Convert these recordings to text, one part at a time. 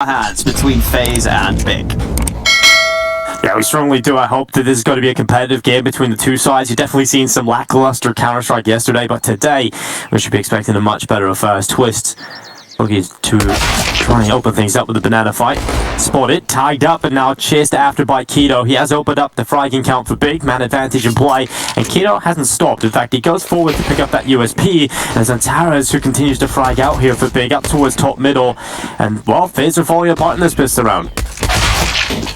hands between Faze and Big. Yeah, we strongly do. I hope that this is going to be a competitive game between the two sides. You've definitely seen some lackluster Counter-Strike yesterday, but today we should be expecting a much better first twist. Looking to try and open things up with the banana fight. Spotted, tagged up, and now chased after by Keto. He has opened up the fragging count for Big, man advantage in play, and Keto hasn't stopped. In fact, he goes forward to pick up that USP, and it's Antares who continues to frag out here for Big, up towards top middle, and, well, Faze are falling apart in this pistol round.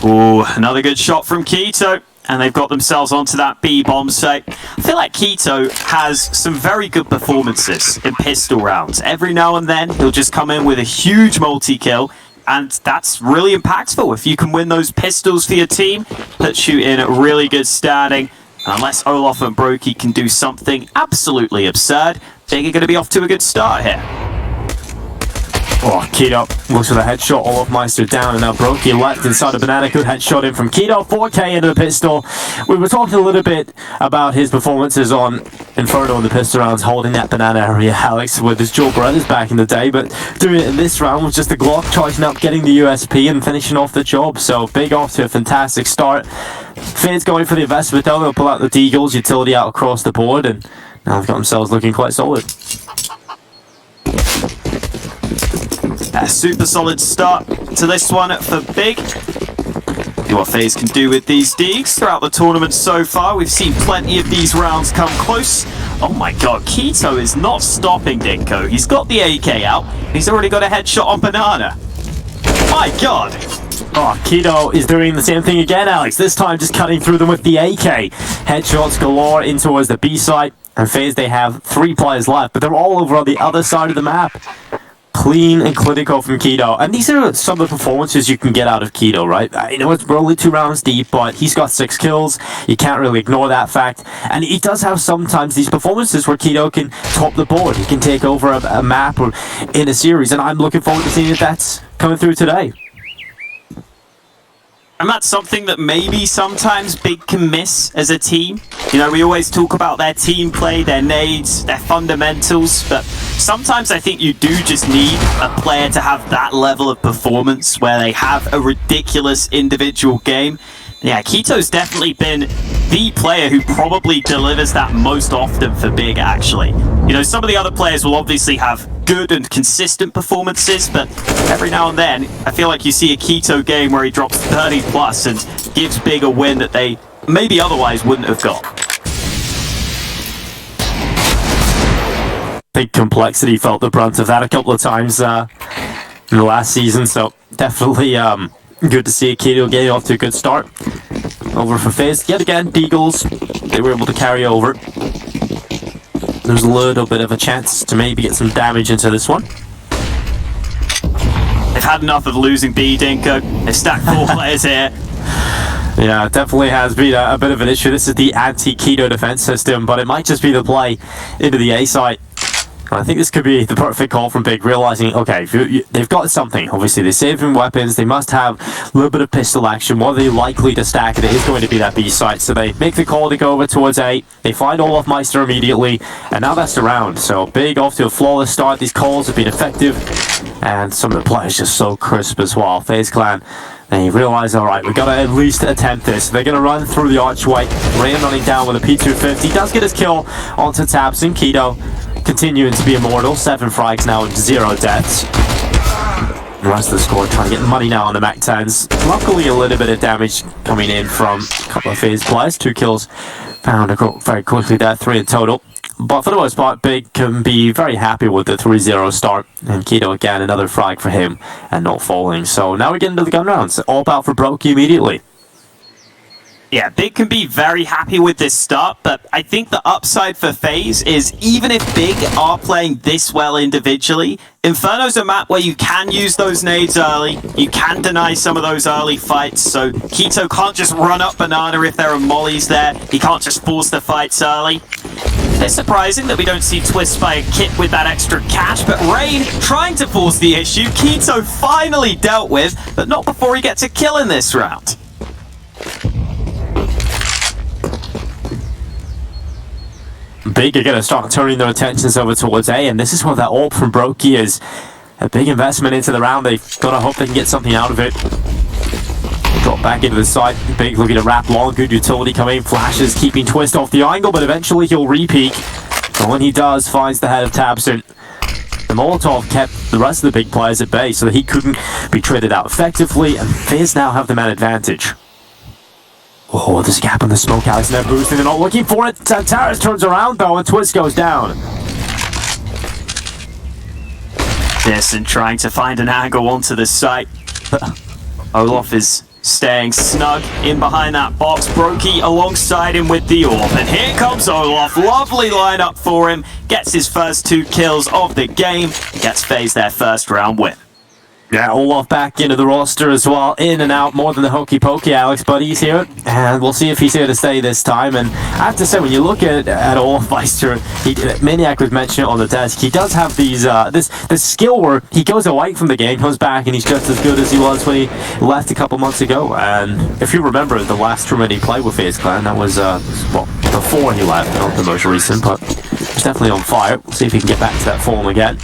Ooh, another good shot from Keto. And they've got themselves onto that B bomb. So I feel like Keto has some very good performances in pistol rounds. Every now and then, he'll just come in with a huge multi-kill. And that's really impactful. If you can win those pistols for your team, puts you in a really good standing. Unless Olaf and Brokey can do something absolutely absurd, Big are going to be off to a good start here. Oh, Keto looks for the headshot. Olaf Meister down, and now Brokey left inside the banana. Good headshot in from Keto. 4K into the pistol. We were talking a little bit about his performances on Inferno in the pistol rounds, holding that banana area, Alex, with his dual brothers back in the day. But doing it in this round was just the Glock, charging up, getting the USP, and finishing off the job. So Big off to a fantastic start. Faze going for the investment, though. They'll pull out the Deagles, utility out across the board, and now they've got themselves looking quite solid. A super solid start to this one for Big. See what Faze can do with these Deags throughout the tournament so far. We've seen plenty of these rounds come close. Oh my god, Keto is not stopping Dinko. He's got the AK out. He's already got a headshot on Banana. My god. Oh, Keto is doing the same thing again, Alex. This time just cutting through them with the AK. Headshots galore in towards the B side. And Faze, they have 3 players left, but they're all over on the other side of the map. Clean and clinical from Keto. And these are some of the performances you can get out of Keto, right? I know we're only 2 rounds deep, but he's got 6 kills. You can't really ignore that fact. And he does have sometimes these performances where Keto can top the board. He can take over a map or in a series. And I'm looking forward to seeing if that's coming through today. And that's something that maybe sometimes Big can miss as a team. You know, we always talk about their team play, their nades, their fundamentals, but sometimes I think you do just need a player to have that level of performance where they have a ridiculous individual game. Yeah, Keto's definitely been the player who probably delivers that most often for Big, actually. You know, some of the other players will obviously have good and consistent performances, but every now and then, I feel like you see a Keto game where he drops 30 plus and gives Big a win that they maybe otherwise wouldn't have got. Big Complexity felt the brunt of that a couple of times in the last season, so definitely good to see Keto getting off to a good start. Over for Faze. Yet again, Deagles, they were able to carry over. There's a little bit of a chance to maybe get some damage into this one. They've had enough of losing B, Dinko. They've stacked 4 players here. Yeah, it definitely has been a bit of an issue. This is the anti-Keto defense system, but it might just be the play into the A site. I think this could be the perfect call from Big, realizing, okay, they've got something. Obviously, they're saving weapons. They must have a little bit of pistol action. What are they likely to stack? It is going to be that B site. So they make the call to go over towards A. They find Olaf Meister immediately, and now that's the round. So Big off to a flawless start. These calls have been effective, and some of the players just so crisp as well. Faze Clan, they realize, all right, we've got to at least attempt this. They're going to run through the archway. Rain running down with a P250. Does get his kill onto Tabs, and Keto continuing to be immortal. 7 frags now and 0 deaths. The rest of the squad trying to get money now on the MAC-10s. Luckily, a little bit of damage coming in from a couple of Faze players. 2 kills found very quickly there, 3 in total. But for the most part, Big can be very happy with the 3-0 start. And Keto again, another frag for him and not falling. So now we get into the gun rounds. All out for Brokey immediately. Yeah, Big can be very happy with this start, but I think the upside for Faze is even if Big are playing this well individually, Inferno's a map where you can use those nades early, you can deny some of those early fights, so Keto can't just run up Banana if there are mollies there, he can't just force the fights early. It's surprising that we don't see Twist by a kit with that extra cash, but Rain trying to force the issue, Keto finally dealt with, but not before he gets a kill in this round. Big are going to start turning their attentions over towards A, and this is what that ult from Brokey is a big investment into the round. They've got to hope they can get something out of it. Drop back into the side. Big looking to wrap long. Good utility coming. Flashes keeping Twist off the angle, but eventually he'll re-peek. And when he does, finds the head of Tabson. The Molotov kept the rest of the big players at bay so that he couldn't be traded out effectively, and Faze now have the man advantage. Oh, there's a gap in the smoke. Alex and they're boosting. They're not looking for it. Santaris turns around though, and Twist goes down. Pearson trying to find an angle onto the site. Olaf is staying snug in behind that box. Brokey alongside him with the AWP. And here comes Olaf. Lovely lineup for him. Gets his first 2 kills of the game. Gets Faze their first round win. Yeah, Olaf back into the roster as well. In and out more than the hokey pokey, Alex, but he's here. And we'll see if he's here to stay this time. And I have to say, when you look at Olaf Meister, Maniac was mentioning it on the desk, he does have these this skill where he goes away from the game, comes back, and he's just as good as he was when he left a couple months ago. And if you remember the last tournament he played with Faze Clan, that was, well, before he left, not the most recent, but he's definitely on fire. We'll see if he can get back to that form again.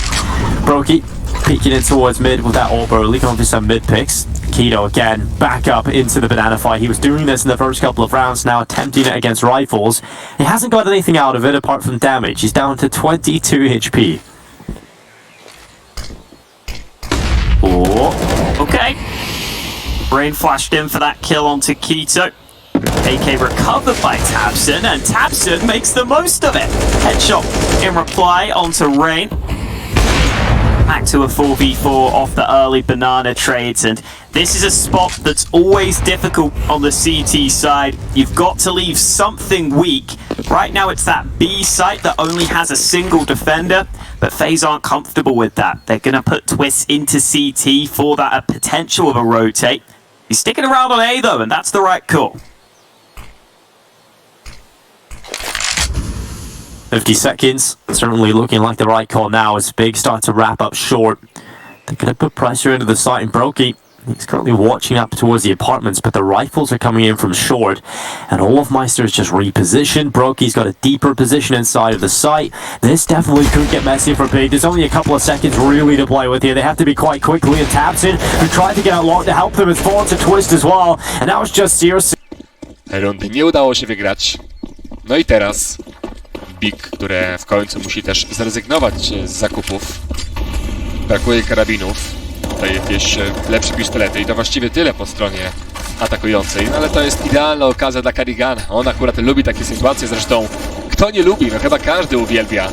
Brokey peeking in towards mid with that AWP early, going for some mid picks. Keto again, back up into the banana fight. He was doing this in the first couple of rounds, now attempting it against rifles. He hasn't got anything out of it apart from damage. He's down to 22 HP. Oh, okay. Brain flashed in for that kill onto Keto. AK recovered by Tabson, and Tabson makes the most of it. Headshot in reply onto Rain. Back to a 4v4 off the early banana trades, and this is a spot that's always difficult on the CT side. You've got to leave something weak. Right now it's that B site that only has a single defender, but FaZe aren't comfortable with that. They're going to put Twist into CT for that potential of a rotate. He's sticking around on A though, and that's the right call. 50 seconds, certainly looking like the right call now as Big start to wrap up short. They're going to put pressure into the site, and Brokey, he's currently watching up towards the apartments, but the rifles are coming in from short, and Olaf Meister is just repositioned. Brokey's got a deeper position inside of the site. This definitely could get messy for Big. There's only a couple of seconds really to play with here. They have to be quite quickly, and Tabson, who tried to get out long to help them, has fallen to Twist as well, and now it's just Sears. Rundy nie udało się wygrać. No i teraz Big, które w końcu musi też zrezygnować z zakupów. Brakuje karabinów, tutaj jakieś lepsze pistolety i to właściwie tyle po stronie atakującej, no ale to jest idealna okazja dla Karigana. On akurat lubi takie sytuacje, zresztą kto nie lubi, no chyba każdy uwielbia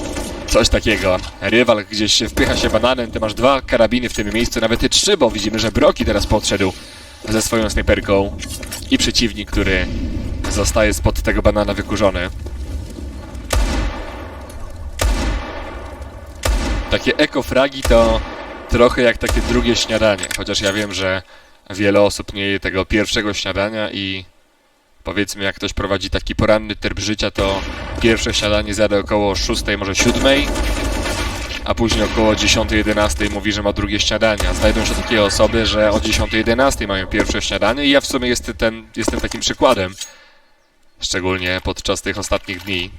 coś takiego. Rywal gdzieś wpycha się bananem, ty masz 2 karabiny w tym miejscu, nawet i 3, bo widzimy, że Brokey teraz podszedł ze swoją snajperką i przeciwnik, który zostaje spod tego banana wykurzony. Takie ekofragi to trochę jak takie drugie śniadanie, chociaż ja wiem, że wiele osób nie je tego pierwszego śniadania i powiedzmy, jak ktoś prowadzi taki poranny tryb życia, to pierwsze śniadanie zjada około 6, może 7, a później około 10-11 mówi, że ma drugie śniadanie. Znajdą się takie osoby, że o 10-11 mają pierwsze śniadanie i ja w sumie jestem takim przykładem, szczególnie podczas tych ostatnich dni,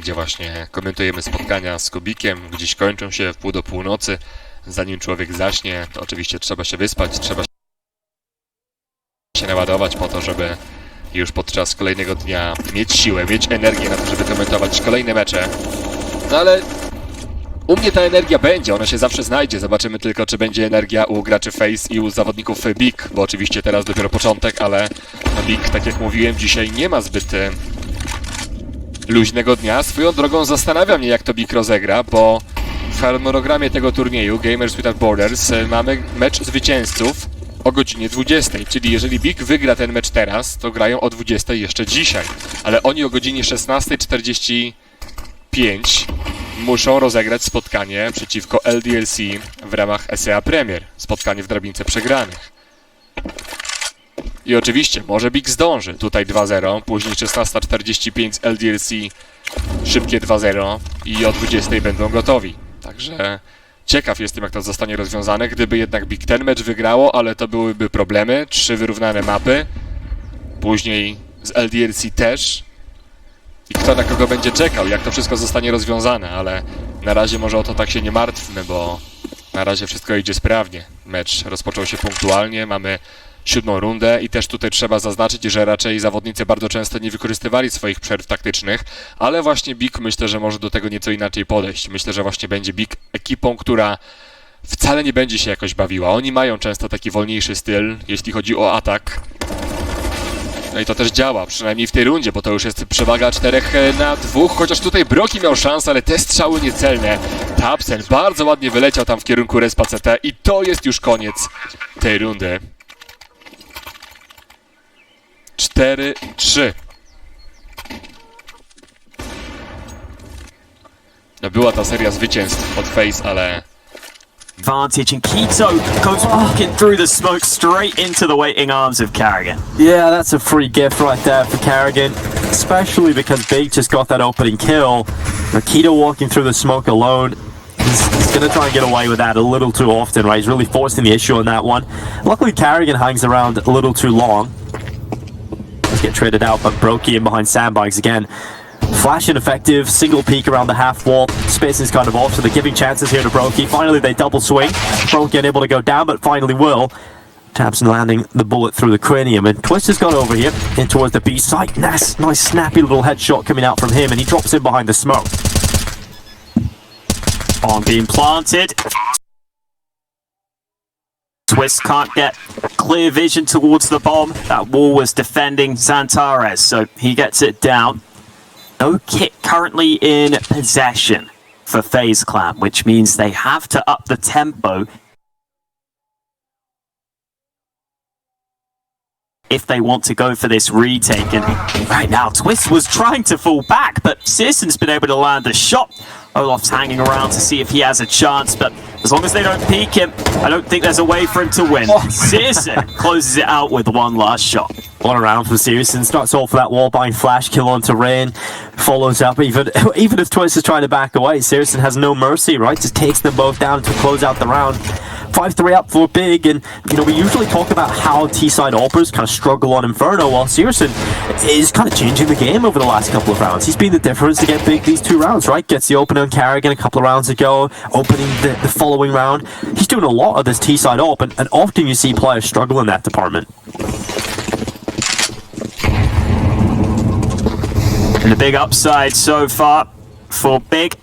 gdzie właśnie komentujemy spotkania z Kubikiem, gdzieś kończą się w pół do północy. Zanim człowiek zaśnie, to oczywiście trzeba się wyspać, trzeba się naładować po to, żeby już podczas kolejnego dnia mieć siłę, mieć energię na to, żeby komentować kolejne mecze. No ale u mnie ta energia będzie, ona się zawsze znajdzie. Zobaczymy tylko, czy będzie energia u graczy Faze i u zawodników Big, bo oczywiście teraz dopiero początek, ale Big, tak jak mówiłem, dzisiaj nie ma zbyt luźnego dnia. Swoją drogą zastanawia mnie, jak to Big rozegra, bo w harmonogramie tego turnieju Gamers Without Borders mamy mecz zwycięzców o godzinie 20, czyli jeżeli Big wygra ten mecz teraz, to grają o 20 jeszcze dzisiaj, ale oni o godzinie 16:45 muszą rozegrać spotkanie przeciwko LDLC w ramach SEA Premier, spotkanie w drabince przegranych. I oczywiście, może Big zdąży, tutaj 2-0, później 16:45 LDLC, szybkie 2-0 i o 20 będą gotowi. Także ciekaw jestem, jak to zostanie rozwiązane, gdyby jednak Big ten mecz wygrało, ale to byłyby problemy, 3 wyrównane mapy, później z LDLC też. I kto na kogo będzie czekał, jak to wszystko zostanie rozwiązane, ale Na razie może o to tak się nie martwmy, bo na razie wszystko idzie sprawnie. Mecz rozpoczął się punktualnie, mamy 7. rundę i też tutaj trzeba zaznaczyć, że raczej zawodnicy bardzo często nie wykorzystywali swoich przerw taktycznych, ale właśnie Big myślę, że może do tego nieco inaczej podejść. Myślę, że właśnie będzie Big ekipą, która wcale nie będzie się jakoś bawiła. Oni mają często taki wolniejszy styl, jeśli chodzi o atak. No i to też działa, przynajmniej w tej rundzie, bo to już jest przewaga 4-2, chociaż tutaj Broki miał szansę, ale te strzały niecelne. Tapsen bardzo ładnie wyleciał tam w kierunku respa CT i to jest już koniec tej rundy. 4-3. No była ta seria zwycięstw od Faze, ale Advantage, and Keto goes walking through the smoke straight into the waiting arms of Carrigan. Yeah, that's a free gift right there for Carrigan, especially because Big just got that opening kill. Keto walking through the smoke alone. He's going to try and get away with that a little too often, right? He's really forcing the issue on that one. Luckily, Carrigan hangs around a little too long. Let's get traded out, but Brokey in behind sandbags again. Flash ineffective, single peek around the half wall. Spacing's kind of off, so they're giving chances here to Brokey. Finally, they double swing. Brokey unable to go down, but finally will. Tabson landing the bullet through the cranium, and Twist has got over here in towards the B site. Nice snappy little headshot coming out from him, and he drops in behind the smoke. Bomb being planted. Twist can't get clear vision towards the bomb. That wall was defending Xantares, so he gets it down. No kit currently in possession for FaZe Clan, which means they have to up the tempo if they want to go for this retake. And right now, Twist was trying to fall back, but Searson's been able to land a shot. Olof's hanging around to see if he has a chance, but as long as they don't peek him, I don't think there's a way for him to win. Searson closes it out with one last shot. One around from Searson, starts off for that wall-bind flash kill onto Rain, follows up, even if Twist is trying to back away, Searson has no mercy, right? Just takes them both down to close out the round. 5-3 up for Big, and you know, we usually talk about how T-side Alpers kind of struggle on Inferno, while Searson is kind of changing the game over the last couple of rounds. He's been the difference to get Big these 2 rounds, right? Gets the opener on Carrigan a couple of rounds ago, opening the following round. He's doing a lot of this T-side Alp, and often you see players struggle in that department. And the big upside so far for Big.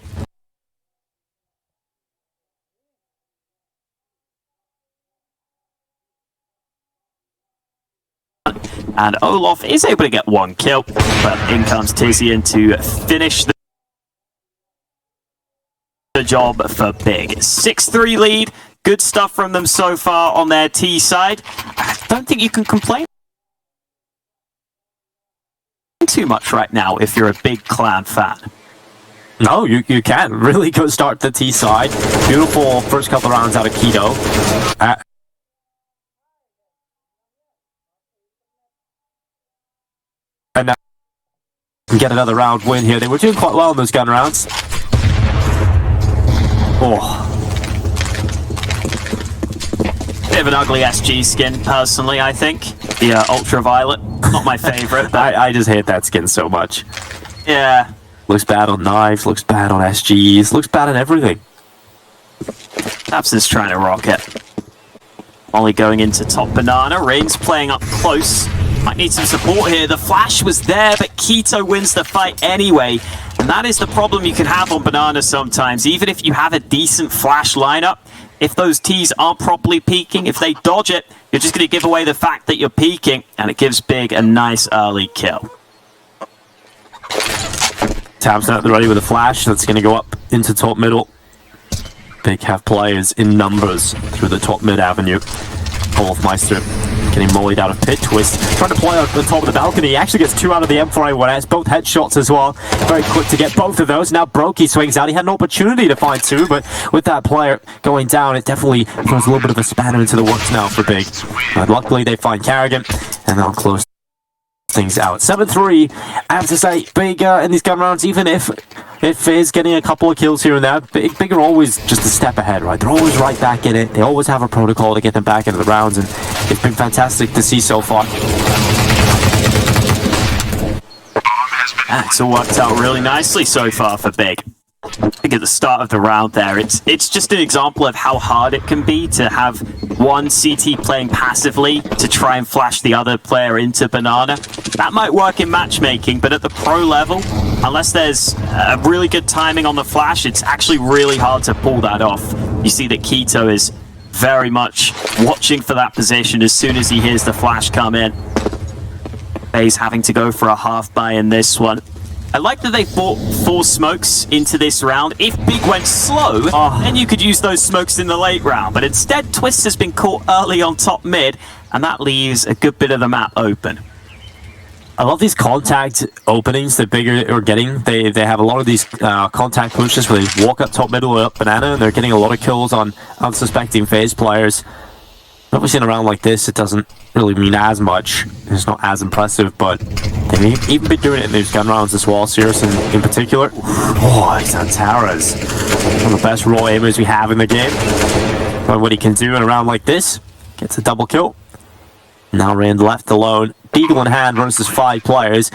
And Olof is able to get 1 kill, but in comes Tizian to finish the job for Big. 6-3 lead, good stuff from them so far on their T side. I don't think you can complain too much right now if you're a Big Clan fan. No, you can't. Really good start to the T side. Beautiful first couple of rounds out of Keto. And now can get another round win here. They were doing quite well in those gun rounds. Oh. Bit of an ugly SG skin, personally, I think. The ultraviolet, not my favorite. But I just hate that skin so much. yeah, Looks bad on knives, looks bad on SGs, looks bad on everything. Tapson's trying to rock it. Ollie going into top banana. Rain's playing up close. Might need some support here. The flash was there, but Keto wins the fight anyway. And that is the problem you can have on banana sometimes. Even if you have a decent flash lineup, if those Ts aren't properly peeking, if they dodge it, you're just going to give away the fact that you're peeking, and it gives Big a nice early kill. Tabs out the ready with a flash. That's going to go up into top middle. Big have players in numbers through the top mid avenue. Olofmeister getting mollied out of pit. Twist trying to play on the top of the balcony. He actually gets 2 out of the M4A1S, both headshots as well. Very quick to get both of those. Now Brokey swings out. He had an opportunity to find 2, but with that player going down, it definitely throws a little bit of a spanner into the works now for Big. But luckily they find Carrigan, and they'll close things out. 7-3. I have to say, Big in these gun rounds, even if Faze getting a couple of kills here and there, Big are always just a step ahead, right? They're always right back in it. They always have a protocol to get them back into the rounds, and it's been fantastic to see so far. It's all worked out really nicely so far for Big. I think at the start of the round there, it's just an example of how hard it can be to have one CT playing passively to try and flash the other player into banana. That might work in matchmaking, but at the pro level, unless there's a really good timing on the flash, it's actually really hard to pull that off. You see that Keto is very much watching for that position as soon as he hears the flash come in. Faze having to go for a half buy in this one. I like that they bought 4 smokes into this round. If Big went slow, then you could use those smokes in the late round. But instead, Twist has been caught early on top mid, and that leaves a good bit of the map open. I love these contact openings that Big are getting. They have a lot of these contact pushes where they walk up top middle or up banana, and they're getting a lot of kills on unsuspecting Faze players. Obviously in a round like this, it doesn't really mean as much. It's not as impressive, but they've even been doing it in these gun rounds as well. Searson in particular. Oh, Xantaras. One of the best raw aimers we have in the game. But what he can do in a round like this, gets a double kill. Now Rand left alone. Beagle in hand versus 5 players.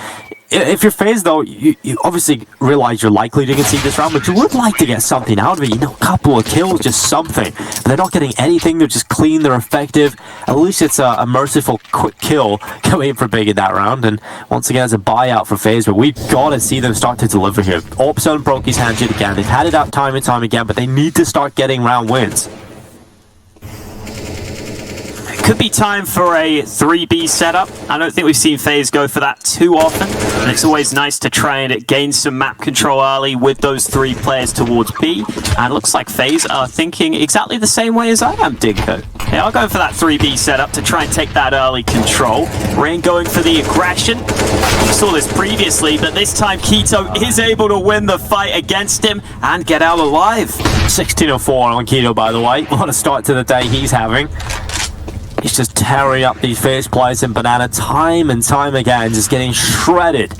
If you're Faze, though, you obviously realize you're likely to concede this round, but you would like to get something out of it. You know, a couple of kills, just something. But they're not getting anything. They're just clean. They're effective. At least it's a merciful, quick kill going for Big in that round. And once again, it's a buyout for Faze, but we've got to see them start to deliver here. Opson broke his hand yet again. They've had it out time and time again, but they need to start getting round wins. Could be time for a 3B setup. I don't think we've seen Faze go for that too often, and it's always nice to try and gain some map control early with those 3 players towards B. And it looks like Faze are thinking exactly the same way as I am, Dinko. They are going for that 3B setup to try and take that early control. Rain going for the aggression. We saw this previously, but this time Keto is able to win the fight against him and get out alive. 16-4 on Keto, by the way. What a start to the day he's having. He's just tearing up these Faze players in banana time and time again, just getting shredded.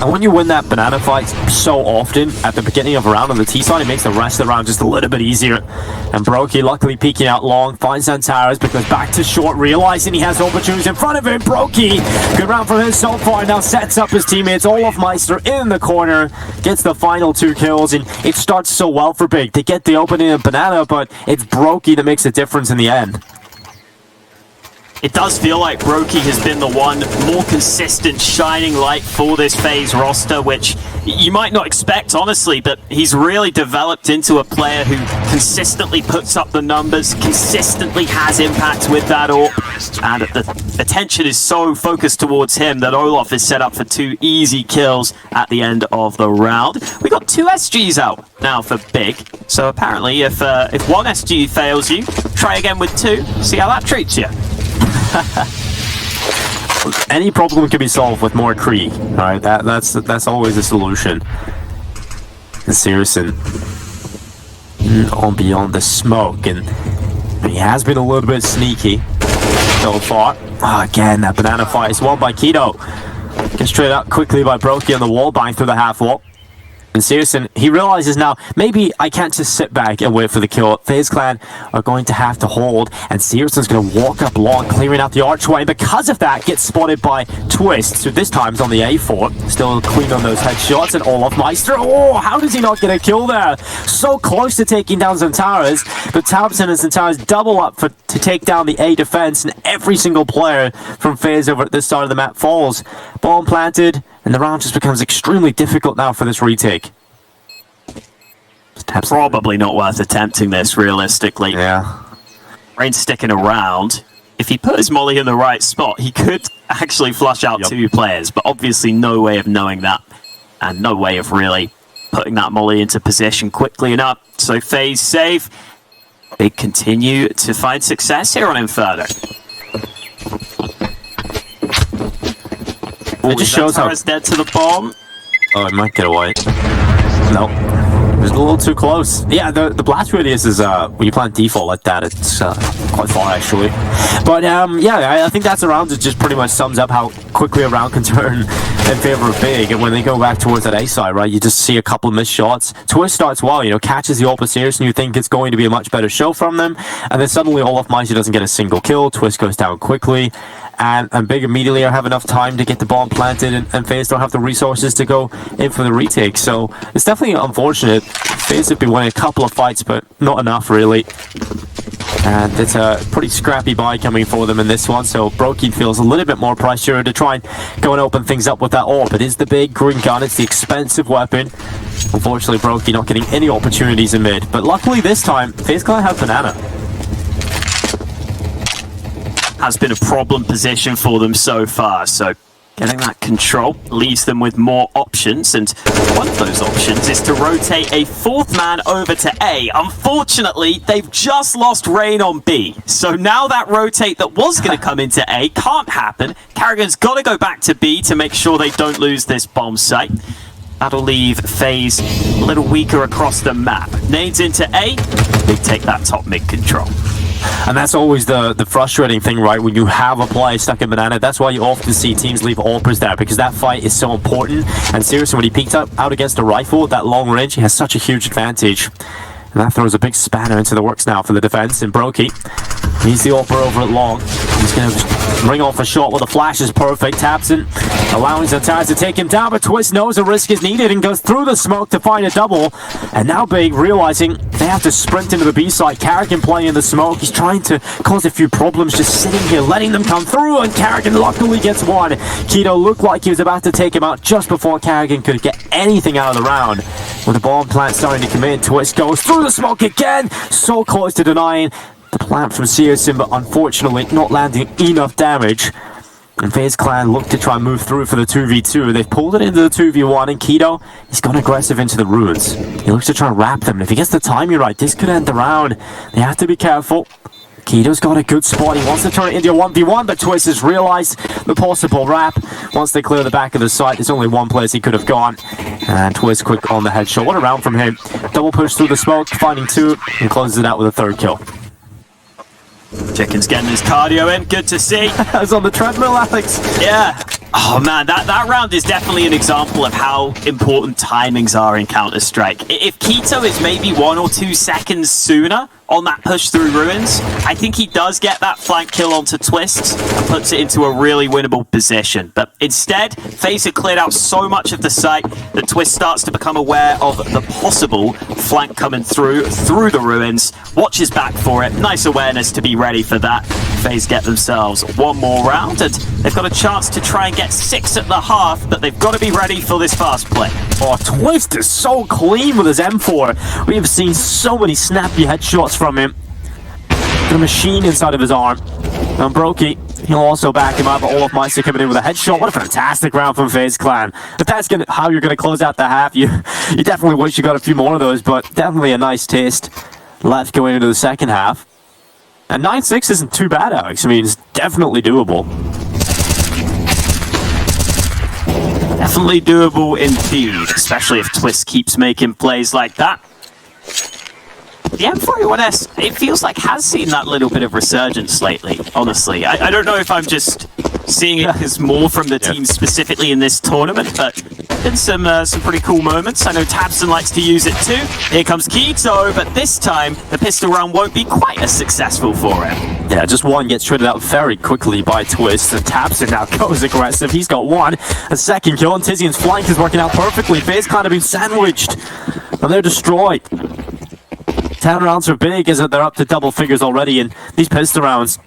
And when you win that banana fight so often at the beginning of a round on the T side, it makes the rest of the round just a little bit easier. And Brokey luckily peeking out long, finds Xantaras, but goes back to short, realizing he has opportunities in front of him. Brokey, good round from him so far, now sets up his teammates. Olaf Meister in the corner, gets the final 2 kills, and it starts so well for Big. They get the opening of banana, but it's Brokey that makes a difference in the end. It does feel like Brokey has been the one more consistent shining light for this Faze roster, which you might not expect, honestly, but he's really developed into a player who consistently puts up the numbers, consistently has impact with that AWP, and the attention is so focused towards him that Olaf is set up for 2 easy kills at the end of the round. We got 2 SGs out now for Big, so apparently if one SG fails you, try again with 2, see how that treats you. Any problem can be solved with more Kree. Alright, that's always the solution. And Searson on beyond the smoke, and he has been a little bit sneaky so far. Again, that banana fight is won by Keto. Gets straight up quickly by Brokey on the wall, buying through the half wall. And Searson, he realizes now, maybe I can't just sit back and wait for the kill. Faze Clan are going to have to hold, and Searson's going to walk up long, clearing out the archway, and because of that, gets spotted by Twist. So this time's on the A4, still clean on those headshots, and Olaf Meister, oh, how does he not get a kill there? So close to taking down Xantaras, but Thompson and Xantaras double up to take down the A defense, and every single player from Faze over at this side of the map falls. Bomb planted, and the round just becomes extremely difficult now for this retake. Probably not worth attempting this, realistically. Yeah. Rain's sticking around. If he put his molly in the right spot, he could actually flush out 2 players, but obviously no way of knowing that, and no way of really putting that molly into position quickly enough. So Faze safe. They continue to find success here on Inferno. It just shows how it's dead to the bomb. Oh, it might get away. Nope. It was a little too close. Yeah, the blast radius is, when you plant default like that, it's quite far, actually. But, yeah, I think that's a round that just pretty much sums up how quickly a round can turn in favor of Big, and when they go back towards that A side, right, you just see a couple of missed shots. Twist starts well, you know, catches the opposition, and you think it's going to be a much better show from them, and then suddenly Olaf Meisey doesn't get a single kill. Twist goes down quickly, and Big immediately have enough time to get the bomb planted, and Faze don't have the resources to go in for the retake. So it's definitely unfortunate. Faze have been winning a couple of fights, but not enough really. And it's a pretty scrappy buy coming for them in this one, so Brokey feels a little bit more pressure to try and go and open things up with that AWP. It is the big green gun, it's the expensive weapon. Unfortunately, Brokey not getting any opportunities in mid, but luckily this time, Faze can't have Banana. Has been a problem position for them so far, so getting that control leaves them with more options, and one of those options is to rotate a fourth man over to A. Unfortunately, they've just lost Rain on B, so now that rotate that was going to come into A can't happen. Carrigan's got to go back to B to make sure they don't lose this bomb site. That'll leave Faze a little weaker across the map. Nades into A, they take that top mid control. And that's always the frustrating thing, right? When you have a player stuck in Banana, that's why you often see teams leave AWPers there, because that fight is so important. And seriously, when he peeked out against a rifle at that long range, he has such a huge advantage. And that throws a big spanner into the works now for the defense. And Brokey needs the AWPer over at long. He's going to ring off a shot. Well, the flash is perfect. Tabson allowing Zantaz to take him down, but Twist knows a risk is needed and goes through the smoke to find a double. And now Big realizing they have to sprint into the B side. Carrigan playing in the smoke. He's trying to cause a few problems, just sitting here, letting them come through, and Carrigan luckily gets one. Keto looked like he was about to take him out just before Carrigan could get anything out of the round. With the bomb plant starting to come in, Twist goes through the smoke again. So close to denying the plant from CSGO, but unfortunately not landing enough damage. And Faze Clan look to try and move through for the 2v2. They've pulled it into the 2v1, and Keto, he's gone aggressive into the ruins. He looks to try and wrap them, and if he gets the timing right, this could end the round. They have to be careful. Keto's got a good spot. He wants to turn it into a 1v1, but Twist has realized the possible wrap. Once they clear the back of the site, there's only one place he could have gone. And Twist quick on the headshot. What a round from him. Double push through the smoke, finding two, and closes it out with a third kill. Chicken's getting his cardio in. Good to see. I was on the treadmill, Alex. Yeah. Oh man, that round is definitely an example of how important timings are in Counter-Strike. If Keto is maybe 1 or 2 seconds sooner on that push through ruins, I think he does get that flank kill onto Twist and puts it into a really winnable position. But instead, Faze had cleared out so much of the site that Twist starts to become aware of the possible flank coming through the ruins, watches back for it. Nice awareness to be ready for that. Faze get themselves one more round, and they've got a chance to try and get 6 at the half, but they've got to be ready for this fast play. Oh, Twist is so clean with his M4. We have seen so many snappy headshots from him. The machine inside of his arm. And Brokey, he'll also back him up. Olaf Meister coming in with a headshot. What a fantastic round from Faze Clan. If that's how you're going to close out the half, you definitely wish you got a few more of those, but definitely a nice taste left going into the second half. And 9-6 isn't too bad, Alex. I mean, it's definitely doable. Definitely doable indeed, especially if Twist keeps making plays like that. The M41S, it feels like has seen that little bit of resurgence lately, honestly. I don't know if I'm just seeing it as more from the team specifically in this tournament, but been some pretty cool moments. I know Tabson likes to use it too. Here comes Keto, but this time the pistol round won't be quite as successful for him. Yeah, just one gets shredded out very quickly by Twist, and Tabson now goes aggressive. He's got one, a second kill, and Tizian's flank is working out perfectly. Faze kind of been sandwiched, and they're destroyed. 10 rounds are big, as they're up to double figures already, and these pistol rounds,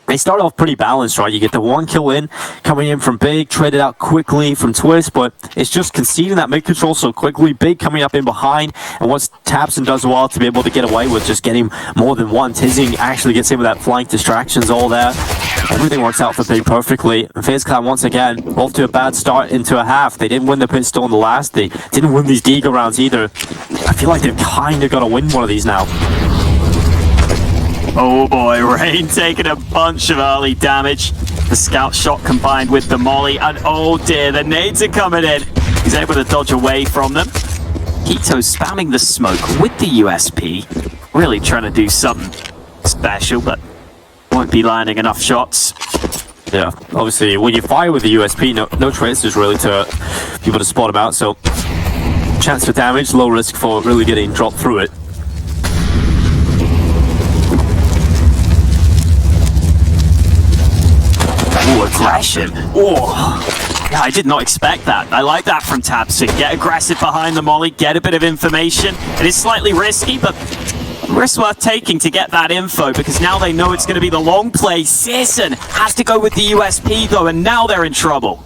they start off pretty balanced, right? You get the 1 kill in, coming in from Big, traded out quickly from Twist, but it's just conceding that mid control so quickly. Big coming up in behind, and once Tabson does well to be able to get away with just getting more than one, Tizian actually gets in with that flank, distractions all there. Everything works out for Big perfectly. And Faze Clan once again, off to a bad start into a half. They didn't win the pistol in the last, they didn't win these Deagle rounds either. I feel like they've kind of got to win one of these now. Oh boy, Rain taking a bunch of early damage. The scout shot combined with the molly, and oh dear, the nades are coming in. He's able to dodge away from them. Keto spamming the smoke with the USP. Really trying to do something special, but won't be landing enough shots. Yeah, obviously when you fire with the USP, no traces really to be able to spot them out, so chance for damage, low risk for really getting dropped through it. Ooh, aggression. Oh, yeah, I did not expect that. I like that from tabseN. Get aggressive behind the molly, get a bit of information. It is slightly risky, but risk worth taking to get that info, because now they know it's going to be the long play. CSGO has to go with the USP though, and now they're in trouble.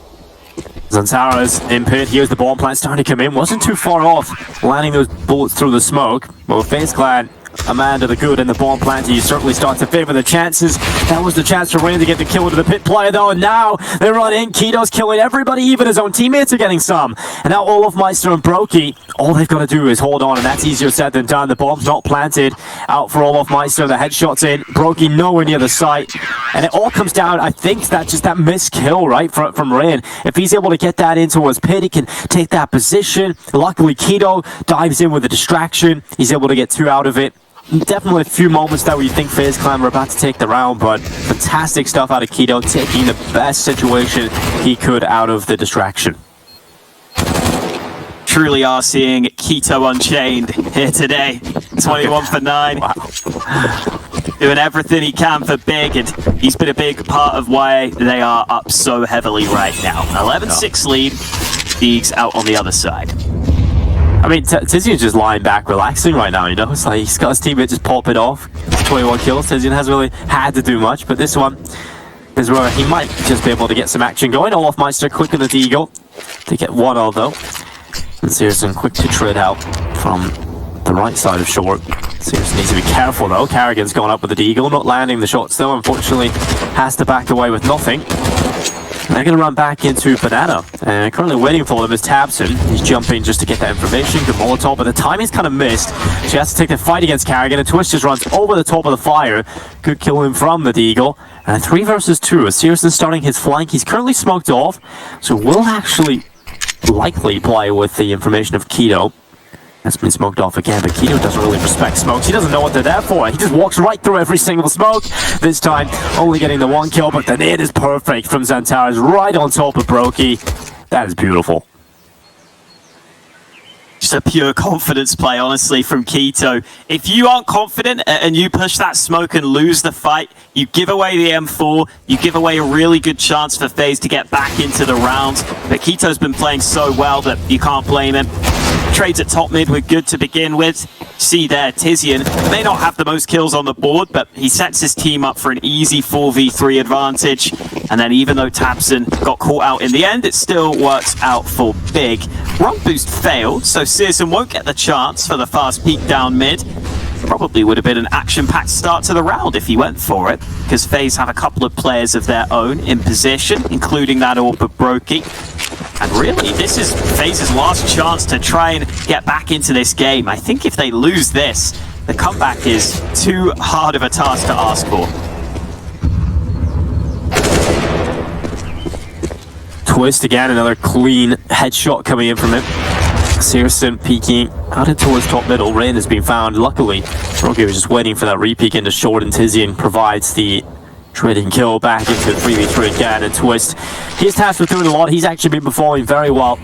Zantara's in pit. Here's the bomb plant starting to come in. Wasn't too far off, landing those bullets through the smoke. Well, Faze Clan, Amanda the good and the bomb plant, you certainly start to favor the chances. That was the chance for Rain to get the kill into the pit player though, and now they run in. Keto's killing everybody, even his own teammates are getting some. And now Olofmeister and Brokey, all they've got to do is hold on, and that's easier said than done. The bomb's not planted. Out for Olofmeister, the headshot's in. Brokey nowhere near the site. And it all comes down, I think, that just that missed kill, right, from Rain. If he's able to get that into his pit, he can take that position. Luckily, Keto dives in with a distraction. He's able to get 2 out of it. Definitely a few moments that we think Faze Clan were about to take the round, but fantastic stuff out of Keto, taking the best situation he could out of the distraction. Truly are seeing Keto Unchained here today. 21 for 9. Wow. Doing everything he can for Big, and he's been a big part of why they are up so heavily right now. 11-6 lead. Deegs out on the other side. I mean, Tizian's just lying back, relaxing right now, you know? It's like he's got his teammate just pop it off. 21 kills. Tizian hasn't really had to do much, but this one is where he might just be able to get some action going. Olofmeister quick with the Deagle to get 1-0 though. And CSGO quick to trade out from the right side of short. CSGO needs to be careful though. Carrigan's gone up with the Deagle, not landing the shots though, unfortunately has to back away with nothing. They're going to run back into Banana. Currently waiting for them is tabseN. He's jumping just to get that information. Good Molotov, but the timing's kind of missed. She has to take the fight against Carrigan, and Twist just runs over the top of the fire. Good kill him from the Deagle. And 3 versus 2. As CSGO starting his flank, he's currently smoked off, so will actually likely play with the information of Keto. That's been smoked off again, but Keto doesn't really respect smokes. He doesn't know what they're there for. He just walks right through every single smoke. This time, only getting the 1 kill, but the nade is perfect from Zantara's right on top of Brokey. That is beautiful. Just a pure confidence play, honestly, from Keto. If you aren't confident and you push that smoke and lose the fight, you give away the M4, you give away a really good chance for Faze to get back into the round. But Keto's been playing so well that you can't blame him. Trades at top mid were good to begin with. See there, Tizian may not have the most kills on the board, but he sets his team up for an easy 4v3 advantage. And then even though tabseN got caught out in the end, it still works out for Big. Run boost failed, so CSGO won't get the chance for the fast peek down mid. Probably would have been an action-packed start to the round if he went for it, because Faze have a couple of players of their own in position, including that AWP of Brokey. And really, this is Faze's last chance to try and get back into this game. I think if they lose this, the comeback is too hard of a task to ask for. Twist again, another clean headshot coming in from him. CSGO peeking out into towards top middle. Rain has been found. Luckily, Brokey was just waiting for that re-peek into short, and Tizian provides the trading kill back into the 3v3 again. And Twist, he's tasked with doing a lot. He's actually been performing very well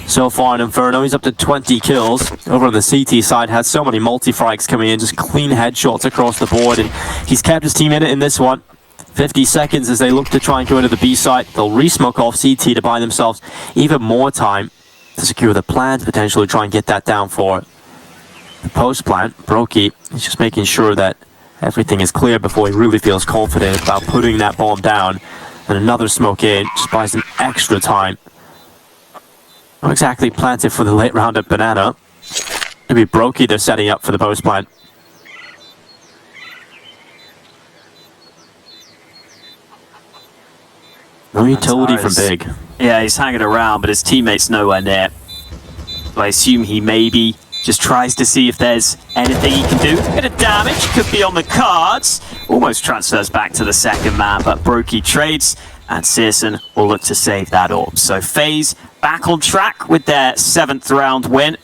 so far in Inferno. He's up to 20 kills. Over on the CT side, had so many multi-frags coming in, just clean headshots across the board, and he's kept his team in it in this one. 50 seconds as they look to try and go into the B site. They'll re-smoke off CT to buy themselves even more time to secure the plant, potentially try and get that down for the post plant. Brokey is just making sure that everything is clear before he really feels confident about putting that bomb down. And another smoke in just buys them extra time. Not exactly planted for the late round at Banana. Maybe Brokey they're setting up for the post plant. No utility from Big. Yeah, he's hanging around, but his teammate's nowhere near. So I assume he maybe just tries to see if there's anything he can do. A bit of damage could be on the cards. Almost transfers back to the second man, but Brokey trades, and CSGO will look to save that AWP. So Faze back on track with their 7th round win.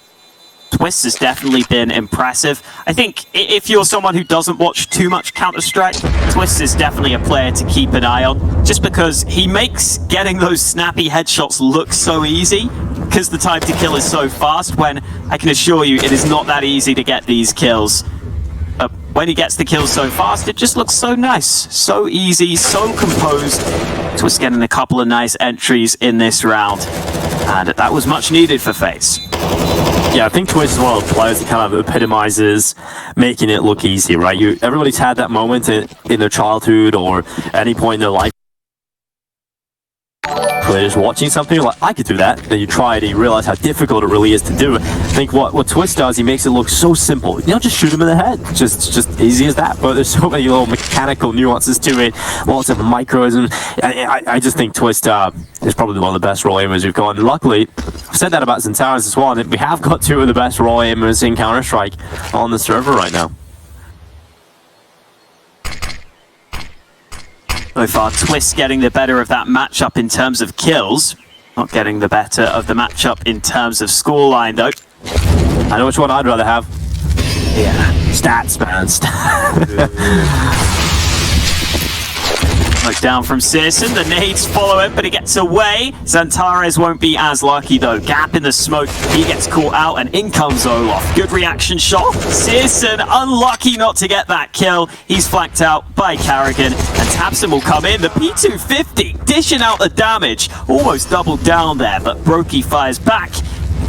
Twist has definitely been impressive. I think if you're someone who doesn't watch too much Counter-Strike, Twist is definitely a player to keep an eye on, just because he makes getting those snappy headshots look so easy, because the time to kill is so fast, when I can assure you it is not that easy to get these kills. When he gets the kills so fast, it just looks so nice, so easy, so composed. Twist getting a couple of nice entries in this round, and that was much needed for Faze. Yeah, I think Twist is one of the players that kind of epitomizes making it look easy, right? Everybody's had that moment in their childhood or any point in their life. Players watching something like, I could do that, then you try it and you realize how difficult it really is to do. I think what Twist does, he makes it look so simple. You know, just shoot him in the head, just easy as that. But there's so many little mechanical nuances to it, lots of micros, and I just think Twist is probably one of the best role aimers we've got. And luckily, I've said that about Xantares as well, and we have got two of the best role aimers in Counter-Strike on the server right now. So far, Twist getting the better of that matchup in terms of kills. Not getting the better of the matchup in terms of scoreline, though. I know which one I'd rather have. Yeah. Stats, man. Look down from Searson, the nades follow him, but he gets away. Xantares won't be as lucky though. Gap in the smoke, he gets caught out, and in comes Olaf. Good reaction shot. Searson unlucky not to get that kill. He's flanked out by karigan, and tabseN will come in. The P250 dishing out the damage, almost doubled down there, but Brokey fires back.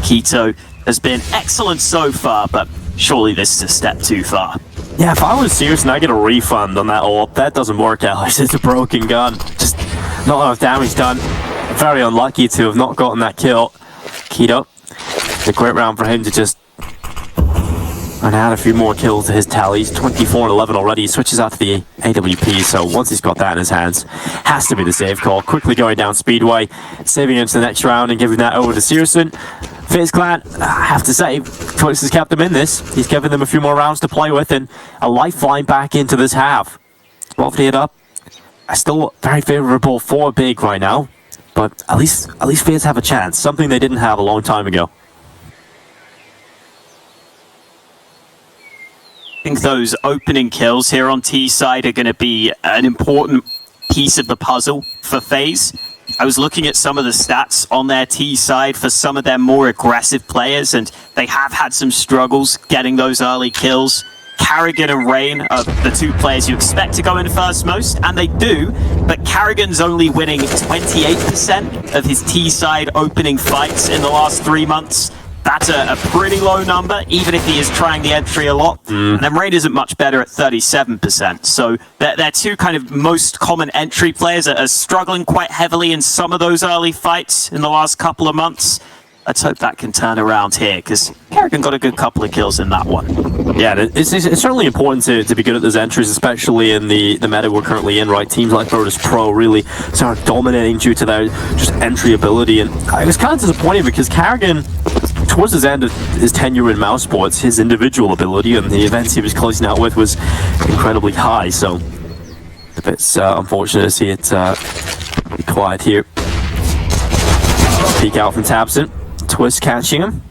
Keto has been excellent so far, but surely this is a step too far. Yeah, if I was serious and I get a refund on that AWP, that doesn't work out. It's a broken gun. Just not enough damage done. Very unlucky to have not gotten that kill. Keto, it's a great round for him to just add a few more kills to his tally. He's 24 and 11 already. He switches out to the AWP, so once he's got that in his hands, has to be the save call. Quickly going down Speedway, saving him to the next round and giving that over to Searson. Faze Clan, I have to say, Twist has kept them in this. He's given them a few more rounds to play with and a lifeline back into this half. 12-8 up. Still very favourable for Big right now, but at least Faze have a chance, something they didn't have a long time ago. I think those opening kills here on T side are going to be an important piece of the puzzle for Faze. I was looking at some of the stats on their T side for some of their more aggressive players, and they have had some struggles getting those early kills. karigan and Rain are the two players you expect to go in first most, and they do, but karigan's only winning 28% of his T side opening fights in the last 3 months. That's a pretty low number, even if he is trying the entry a lot. And then Rain isn't much better at 37%. So their two kind of most common entry players are struggling quite heavily in some of those early fights in the last couple of months. Let's hope that can turn around here, because karigan got a good couple of kills in that one. Yeah, it's certainly important to be good at those entries, especially in the meta we're currently in, right? Teams like Virtus Pro really start dominating due to their just entry ability. And I was kind of disappointed because karigan, towards his end of his tenure in mouse sports, his individual ability and the events he was closing out with was incredibly high. So it's unfortunate to see it be quiet here. Peek out from tabseN. Twist catching him.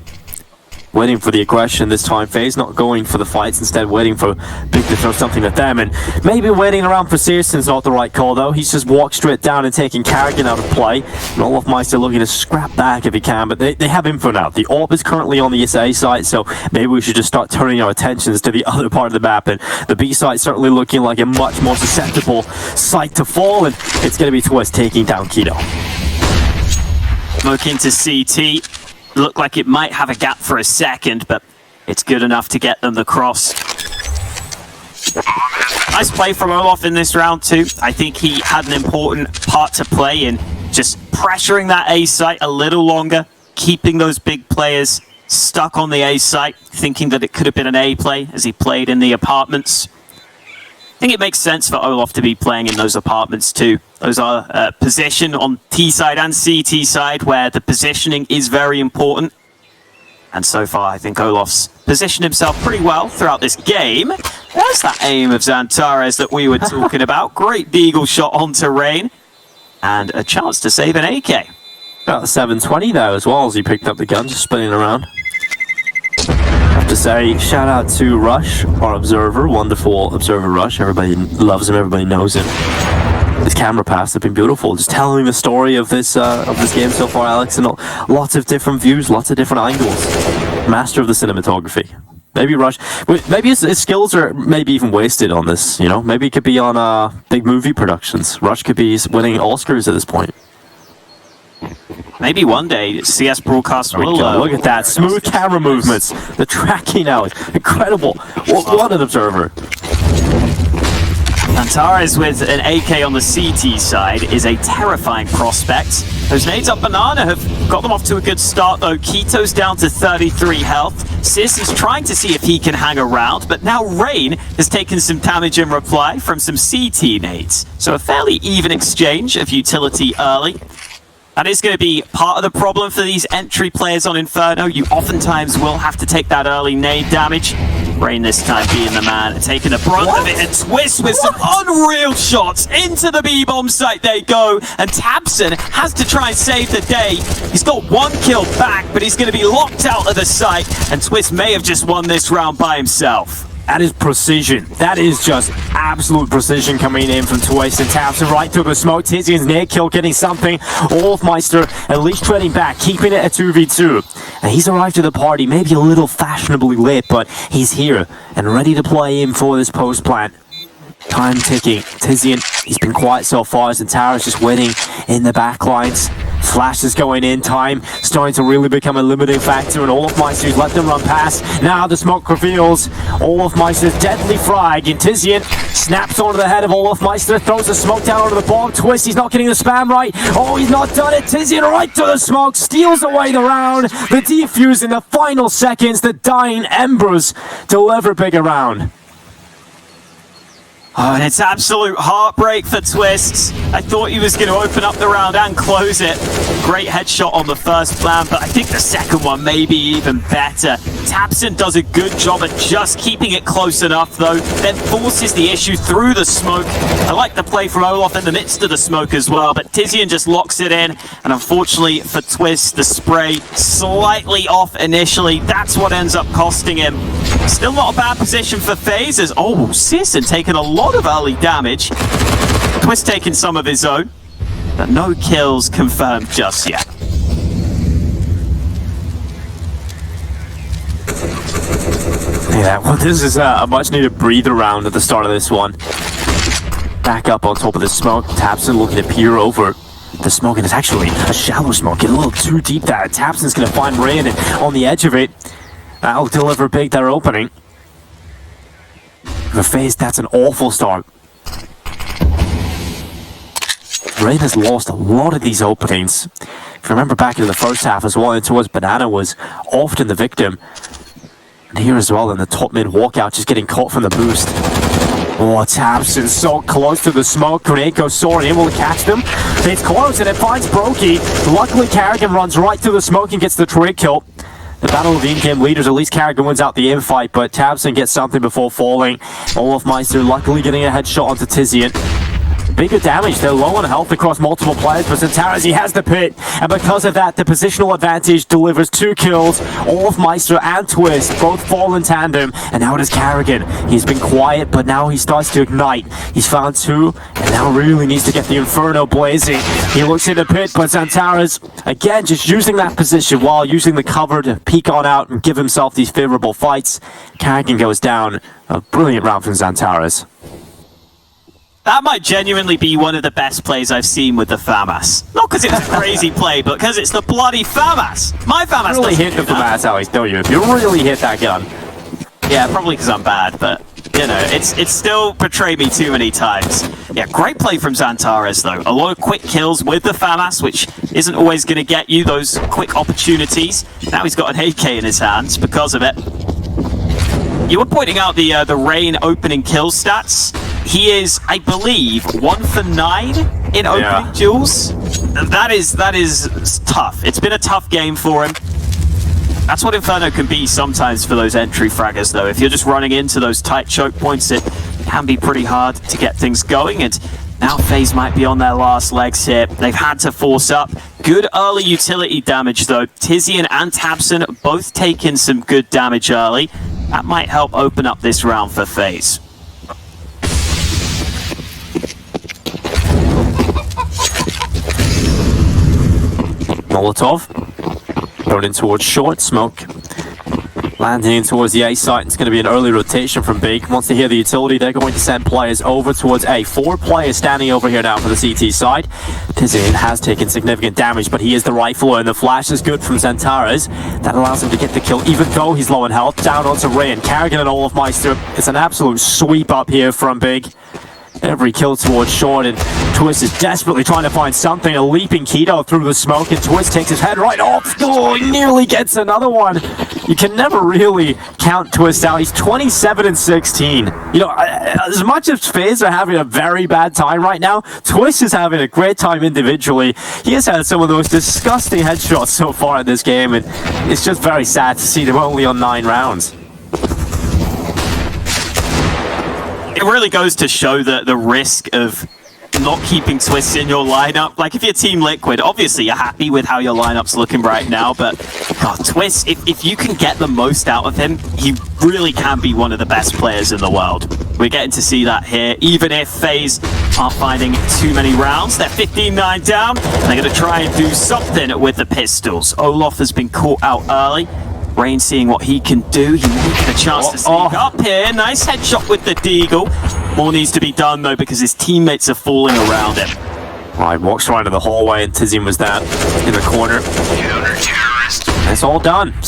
Waiting for the aggression this time. Faze not going for the fights, instead waiting for Big to throw something at them. And maybe waiting around for Searson's not the right call though. He's just walked straight down and taking karigan out of play. And Olafmeister looking to scrap back if he can, but they have info now. The AWP is currently on the SA side, so maybe we should just start turning our attentions to the other part of the map. And the B side certainly looking like a much more susceptible site to fall, and it's going to be Twist taking down Keto. Smoke into CT. Looked like it might have a gap for a second, but it's good enough to get them the cross. Nice play from Olaf in this round too. I think he had an important part to play in just pressuring that A site a little longer, keeping those big players stuck on the A site, thinking that it could have been an A play as he played in the apartments. I think it makes sense for Olaf to be playing in those apartments too. Those are position on T side and CT side, where the positioning is very important. And so far, I think Olaf's positioned himself pretty well throughout this game. There's that aim of Xantares that we were talking about. Great deagle shot onto Rain. And a chance to save an AK. About 720 there as well as he picked up the gun, just spinning around. to say shout out to Rush, our observer, wonderful observer Rush. Everybody loves him, everybody knows him. His camera pass have been beautiful, just telling the story of this game so far, Alex, and lots of different views, lots of different angles. Master of the cinematography. Maybe Rush, maybe his skills are maybe even wasted on this, you know? Maybe he could be on big movie productions. Rush could be winning Oscars at this point. Maybe one day CS broadcast will. Look at that, smooth camera movements. The tracking out, incredible. What an observer. Antares with an AK on the CT side is a terrifying prospect. Those nades up Banana have got them off to a good start though. Keto's down to 33 health. Sis is trying to see if he can hang around, but now Rain has taken some damage in reply from some CT nades. So a fairly even exchange of utility early. That is going to be part of the problem for these entry players on Inferno. You oftentimes will have to take that early nade damage. Rain this time being the man, taking the brunt of it, and Twist with some unreal shots into the B-bomb site they go, and Tabson has to try and save the day. He's got one kill back, but he's going to be locked out of the site, and Twist may have just won this round by himself. That is precision. That is just absolute precision coming in from Twist and Tabson right through the smoke. Tizian's near kill getting something. Olofmeister at least treading back, keeping it at 2v2. And he's arrived to the party, maybe a little fashionably late, but he's here and ready to play in for this post plant. Time ticking. Tizian, he's been quiet so far as Antares just waiting in the back lines. Flash is going in, time starting to really become a limiting factor, and Olofmeister's let them run past. Now the smoke reveals Olofmeister's deadly frag, and Tizian snaps onto the head of Olofmeister, throws the smoke down onto the bomb. Twist, he's not getting the spam right. Oh, he's not done it. Tizian right to the smoke, steals away the round. The defuse in the final seconds, the dying embers deliver bigger round. Oh, and it's absolute heartbreak for Twist. I thought he was going to open up the round and close it. Great headshot on the first plan, but I think the second one may be even better. Tabson does a good job at just keeping it close enough, though, then forces the issue through the smoke. I like the play from Olof in the midst of the smoke as well, but Tizian just locks it in, and unfortunately for Twist, the spray slightly off initially. That's what ends up costing him. Still not a bad position for Faze, as Sisson taking a lot of early damage. Twist taking some of his own, but no kills confirmed just yet. Yeah, well, this is a much needed breather round at the start of this one. Back up on top of the smoke. Tabson looking to peer over the smoke, and it's actually a shallow smoke. Get a little too deep there. Tabson's going to find Rain on the edge of it. That'll deliver big their opening. For Faze, that's an awful start. Rain has lost a lot of these openings. If you remember back in the first half as well, and towards Banana was often the victim. And here as well in the top mid walkout, just getting caught from the boost. Oh, Tabson so close to the smoke. Grenade goes soaring, able to catch them. It's close and it finds Brokey. Luckily, Carrigan runs right through the smoke and gets the trade kill. The battle of the in-game leaders, at least Carrigan wins out the infight, but Tabson gets something before falling. Olofmeister luckily getting a headshot onto Tizian. Bigger damage, they're low on health across multiple players, but Antares, he has the pit, and because of that, the positional advantage delivers 2 kills. Olofmeister and Twist both fall in tandem, and now it is Carrigan. He's been quiet, but now he starts to ignite. He's found 2, and now really needs to get the Inferno blazing. He looks in the pit, but Antares, again, just using that position while using the cover to peek on out and give himself these favorable fights. Carrigan goes down. A brilliant round from Antares. That might genuinely be one of the best plays I've seen with the FAMAS. Not because it's a crazy play, but because it's the bloody FAMAS. My FAMAS really hit the FAMAS, Alex, don't you? If you really hit that gun. Yeah, probably because I'm bad, but, you know, it's still betrayed me too many times. Yeah, great play from Antares, though. A lot of quick kills with the FAMAS, which isn't always going to get you those quick opportunities. Now he's got an AK in his hands because of it. You were pointing out the Rain opening kill stats. He is, I believe, 1 for 9 in opening duels. That is tough. It's been a tough game for him. That's what Inferno can be sometimes for those entry fraggers, though. If you're just running into those tight choke points, it can be pretty hard to get things going. And Now Faze might be on their last legs here. They've had to force up. Good early utility damage though. Tizian and Tabson both taking some good damage early. That might help open up this round for Faze. Molotov thrown in towards short. Smoke landing in towards the A site. It's going to be an early rotation from Big. Once they hear the utility, they're going to send players over towards A. 4 players standing over here now for the CT side. Tizian has taken significant damage, but he is the rifler, and the flash is good from Zentaras. That allows him to get the kill, even though he's low in health. Down onto Ray and Carrigan and Olafmeister. It's an absolute sweep up here from Big. Every kill towards short, and Twist is desperately trying to find something. A leaping Keto through the smoke, and Twist takes his head right off. Oh, he nearly gets another one. You can never really count Twist out. He's 27 and 16. You know, as much as Faze are having a very bad time right now, Twist is having a great time individually. He has had some of those disgusting headshots so far in this game, and it's just very sad to see them only on 9 rounds. It really goes to show the risk of not keeping Twist in your lineup. Like, if you're Team Liquid, obviously you're happy with how your lineup's looking right now, but God, Twist, if you can get the most out of him, he really can be one of the best players in the world. We're getting to see that here, even if FaZe aren't finding too many rounds. They're 15-9 down, and they're going to try and do something with the pistols. Olaf has been caught out early. Rain seeing what he can do. He may get a chance to sneak up here. Nice headshot with the Deagle. More needs to be done though, because his teammates are falling around him. Right, walks right into the hallway, and Tizian was that in the corner. It's all done.